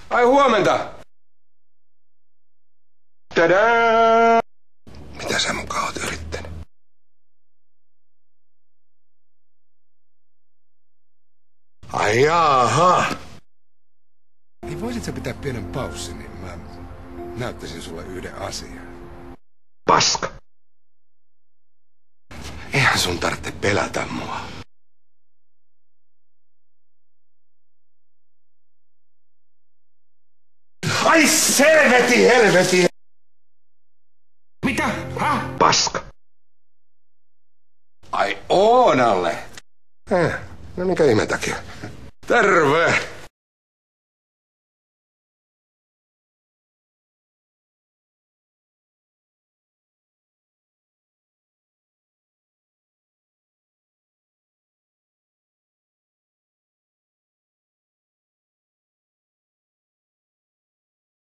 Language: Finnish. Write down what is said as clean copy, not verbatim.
Ai huomenta! Tadaa! Mitä sä mukaan oot yrittänyt? Ai jaha! Niin voisit sä pitää pienen paussin, niin mä näyttäisin sulle yhden asian. Paska! Eihän sun tarvitse pelätä mua. Ai helveti! Mitä? Paska. Ai Oonalle. No mikä ihme takia? Terve!